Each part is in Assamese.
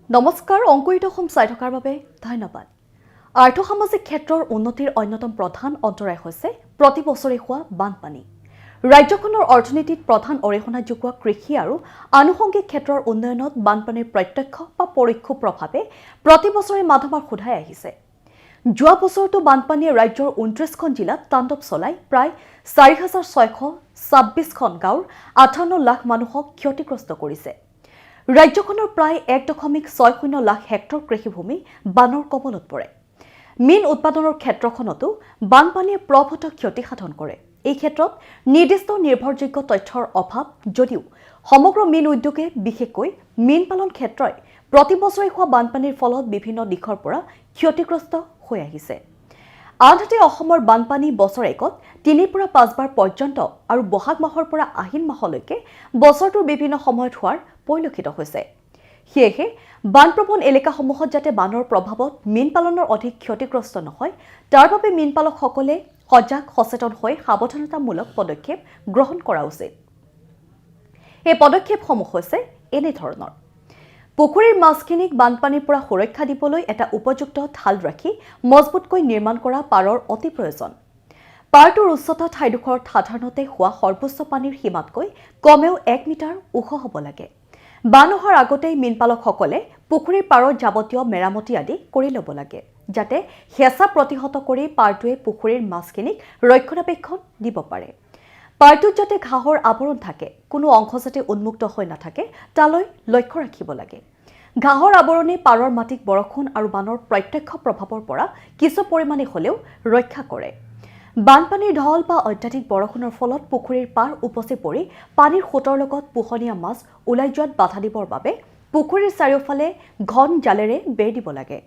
নমস্কাৰ অংকুৰিত অসম চাই থকাৰ বাবে ধন্যবাদ। আৰ্থসামাজিক ক্ষেত্ৰৰ উন্নতিৰ অন্যতম প্ৰধান অন্তৰায় হৈছে প্ৰতি বছৰে হোৱা বানপানী। ৰাজ্যখনৰ অৰ্থনীতিত প্ৰধান অৰিহণা যোগোৱা কৃষি আৰু আনুষংগিক ক্ষেত্ৰৰ উন্নয়নত বানপানীৰ প্ৰত্যক্ষ বা পৰোক্ষ প্ৰভাৱে প্ৰতি বছৰে মাধমাৰ সোধাই আহিছে। যোৱা বছৰটো বানপানীয়ে ৰাজ্যৰ 29খন জিলাত তাণ্ডৱ চলাই প্ৰায় 4,626খন গাঁৱৰ 58 লাখ মানুহক ক্ষতিগ্ৰস্ত কৰিছে। ৰাজ্যখনৰ প্ৰায় 1.60 লাখ হেক্টৰ কৃষিভূমি বানৰ কবলত পৰে। মীন উৎপাদনৰ ক্ষেত্ৰখনতো বানপানীয়ে প্ৰভূত ক্ষতি সাধন কৰে। এই ক্ষেত্ৰত নিৰ্দিষ্ট নিৰ্ভৰযোগ্য তথ্যৰ অভাৱ যদিও সমগ্ৰ মীন উদ্যোগে বিশেষকৈ মীন পালন ক্ষেত্ৰই প্ৰতি বছৰে হোৱা বানপানীৰ ফলত বিভিন্ন দিশৰ পৰা ক্ষতিগ্ৰস্ত হৈ আহিছে। আনহাতে অসমৰ বানপানী বছৰেকত 3 পৰা 5 বাৰ পৰ্যন্ত আৰু বহাগ মাহৰ পৰা আহিন মাহলৈকে বছৰটোৰ বিভিন্ন সময়ত হোৱাৰ পৰিলক্ষিত হৈছে। সেয়েহে বানপ্ৰৱণ এলেকাসমূহত যাতে বানৰ প্ৰভাৱত মীন পালনৰ অধিক ক্ষতিগ্ৰস্ত নহয় তাৰ বাবে মীন পালকসকলে সজাগ সচেতন হৈ সাৱধানতামূলক পদক্ষেপ গ্ৰহণ কৰা উচিত। এই পদক্ষেপসমূহ হৈছে এনে ধৰণৰ: পুখুৰীৰ মাছখিনিক বানপানীৰ পৰা সুৰক্ষা দিবলৈ এটা উপযুক্ত ঢাল ৰাখি মজবুতকৈ নিৰ্মাণ কৰা পাৰৰ অতি প্ৰয়োজন। পাৰটোৰ উচ্চতা ঠাইডোখৰত সাধাৰণতে হোৱা সৰ্বোচ্চ পানীৰ সীমাতকৈ কমেও 1 মিটাৰ ওখ হ'ব লাগে। বান অহাৰ আগতেই মীনপালকসকলে পুখুৰীৰ পাৰৰ যাৱতীয় মেৰামতি আদি কৰি ল'ব লাগে, যাতে হেঁচা প্ৰতিহত কৰি পাৰটোৱে পুখুৰীৰ মাছখিনিক ৰক্ষণাবেক্ষণ দিব পাৰে। পাৰটোত যাতে ঘাঁহৰ আৱৰণ থাকে, কোনো অংশ যাতে উন্মুক্ত হৈ নাথাকে তালৈ লক্ষ্য ৰাখিব লাগে। ঘাঁহৰ আৱৰণে পাৰৰ মাটিক বৰষুণ আৰু বানৰ প্ৰত্যক্ষ প্ৰভাৱৰ পৰা কিছু পৰিমাণে হ'লেও ৰক্ষা কৰে। বানপানীৰ ঢল বা অত্যাধিক বৰষুণৰ ফলত পুখুৰীৰ পাৰ উপচি পৰি পানীৰ সোঁতৰ লগত পোহনীয়া মাছ ওলাই যোৱাত বাধা দিবৰ বাবে পুখুৰীৰ চাৰিওফালে ঘন জালেৰে বেৰ দিব লাগে।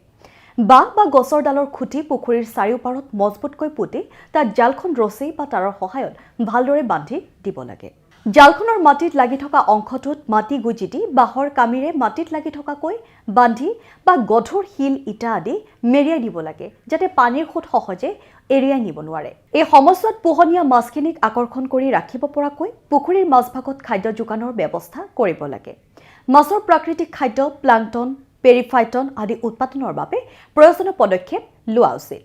বাঁহ বা গছৰ ডালৰ খুঁটি পুখুৰীৰ চাৰিওপাৰত মজবুতকৈ পুতি তাত জালখন ৰছী বা তাৰৰ সহায়ত ভালদৰে বান্ধি দিব লাগে। জালখনৰ মাটিত লাগি থকা অংশটোত মাটি গুজি দি বাঁহৰ কামিৰে মাটিত লাগি থকাকৈ বান্ধি বা গধুৰ শিল ইটা আদি মেৰিয়াই দিব লাগে, যাতে পানীৰ সোঁত সহজে এৰিয়াই নিব নোৱাৰে। এই সময়ছোৱাত পোহনীয়া মাছখিনিক আকৰ্ষণ কৰি ৰাখিব পৰাকৈ পুখুৰীৰ মাজভাগত খাদ্য যোগানৰ ব্যৱস্থা কৰিব লাগে। মাছৰ প্ৰাকৃতিক খাদ্য প্লাংটন, পেৰিফাইটন আদি উৎপাদনৰ বাবে প্ৰয়োজনীয় পদক্ষেপ লোৱা উচিত।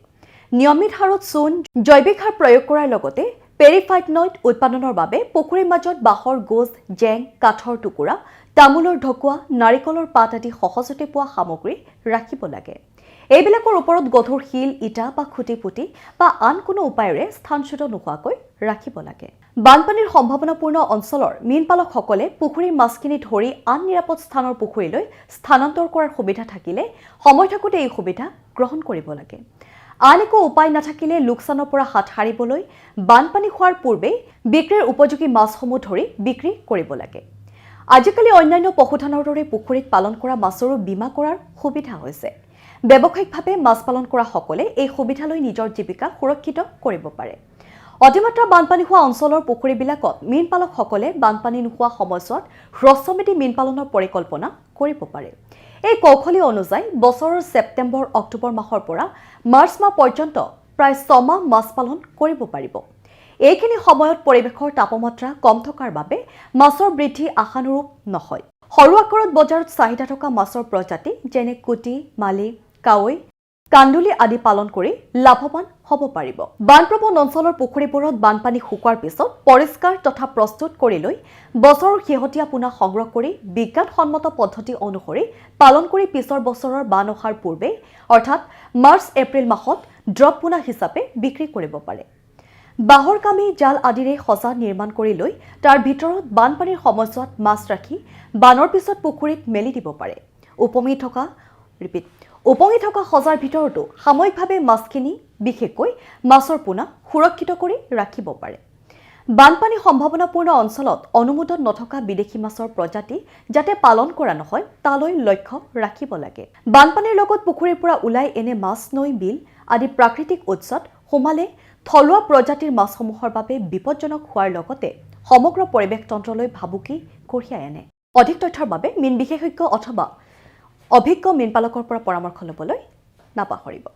নিয়মিত হাৰত চূণ, জৈৱিক সাৰ প্ৰয়োগ কৰাৰ লগতে পেৰিফাইটনইড উৎপাদনৰ বাবে পুখুৰীৰ মাজত বাঁহৰ গোজ, জেং, কাঠৰ টুকুৰা, তামোলৰ ঢকুৱা, নাৰিকলৰ পাত আদি সহজতে পোৱা সামগ্ৰী ৰাখিব লাগে। এইবিলাকৰ ওপৰত গধুৰ শিল, ইটা বা খুঁটি পুতি বা আন কোনো উপায়েৰে স্থানচ্যুত নোহোৱাকৈ ৰাখিব লাগে। বানপানীৰ সম্ভাৱনাপূৰ্ণ অঞ্চলৰ মীনপালকসকলে পুখুৰীৰ মাছখিনি ধৰি আন নিৰাপদ স্থানৰ পুখুৰীলৈ স্থানান্তৰ কৰাৰ সুবিধা থাকিলে সময় থাকোঁতে এই সুবিধা গ্ৰহণ কৰিব লাগে। আন একো উপায় নাথাকিলে লোকচানৰ পৰা হাত সাৰিবলৈ বানপানী হোৱাৰ পূৰ্বে বিক্ৰীৰ উপযোগী মাছসমূহ ধৰি বিক্ৰী কৰিব লাগে। আজিকালি অন্যান্য পশুধনৰ দৰে পুখুৰীত পালন কৰা মাছৰো বীমা কৰাৰ সুবিধা হৈছে। ব্যৱসায়িকভাৱে মাছ পালন কৰা সকলে এই সুবিধা লৈ নিজৰ জীৱিকা সুৰক্ষিত কৰিব পাৰে। অতিমাত্ৰা বানপানী হোৱা অঞ্চলৰ পুখুৰীবিলাকত মীনপালকসকলে বানপানী নোহোৱা সময়ছোৱাত হ্ৰস্বম্যাদী মীন পালনৰ পৰিকল্পনা কৰিব পাৰে। এই কৌশলী অনুযায়ী বছৰৰ ছেপ্টেম্বৰ, অক্টোবৰ মাহৰ পৰা মাৰ্চ মাহ পৰ্যন্ত প্ৰায় 6 মাহ মাছ পালন কৰিব পাৰিব। এইখিনি সময়ত পৰিৱেশৰ তাপমাত্ৰা কম থকাৰ বাবে মাছৰ বৃদ্ধি আশানুৰূপ নহয়। সৰু আকাৰত বজাৰত চাহিদা থকা মাছৰ প্ৰজাতি যেনে কুটি, মালি, কাৱৈ, কান্দুলি আদি পালন কৰি লাভৱান হ'ব পাৰিব। বানপ্ৰৱণ অঞ্চলৰ পুখুৰীবোৰত বানপানী শুকোৱাৰ পিছত পৰিষ্কাৰ তথা প্ৰস্তুত কৰি লৈ বছৰৰ শেহতীয়া পোনা সংগ্ৰহ কৰি বিজ্ঞানসন্মত পদ্ধতি অনুসৰি পালন কৰি পিছৰ বছৰৰ বান অহাৰ পূৰ্বে অৰ্থাৎ মাৰ্চ, এপ্ৰিল মাহত ড্ৰপ পোনা হিচাপে বিক্ৰী কৰিব পাৰে। বাঁহৰ কামি, জাল আদিৰে সজা নিৰ্মাণ কৰি লৈ তাৰ ভিতৰত বানপানীৰ সময়ছোৱাত মাছ ৰাখি বানৰ পিছত পুখুৰীত মেলি দিব পাৰে। উপঙি থকা সজাৰ ভিতৰতো সাময়িকভাৱে মাছখিনি, বিশেষকৈ মাছৰ পোনা সুৰক্ষিত কৰি ৰাখিব পাৰে। বানপানী সম্ভাৱনাপূৰ্ণ অঞ্চলত অনুমোদন নথকা বিদেশী মাছৰ প্ৰজাতি যাতে পালন কৰা নহয় তালৈ লক্ষ্য ৰাখিব লাগে। বানপানীৰ লগত পুখুৰীৰ পৰা ওলাই এনে মাছ, নৈ, বিল আদি প্ৰাকৃতিক উৎসত সোমালে থলুৱা প্ৰজাতিৰ মাছসমূহৰ বাবে বিপদজনক হোৱাৰ লগতে সমগ্ৰ পৰিৱেশ তন্ত্ৰলৈ ভাবুকি কঢ়িয়াই আনে। অধিক তথ্যৰ বাবে মীন বিশেষজ্ঞ অথবা অভিজ্ঞ মীনপালকৰ পৰা পৰামৰ্শ ল'বলৈ নাপাহৰিব।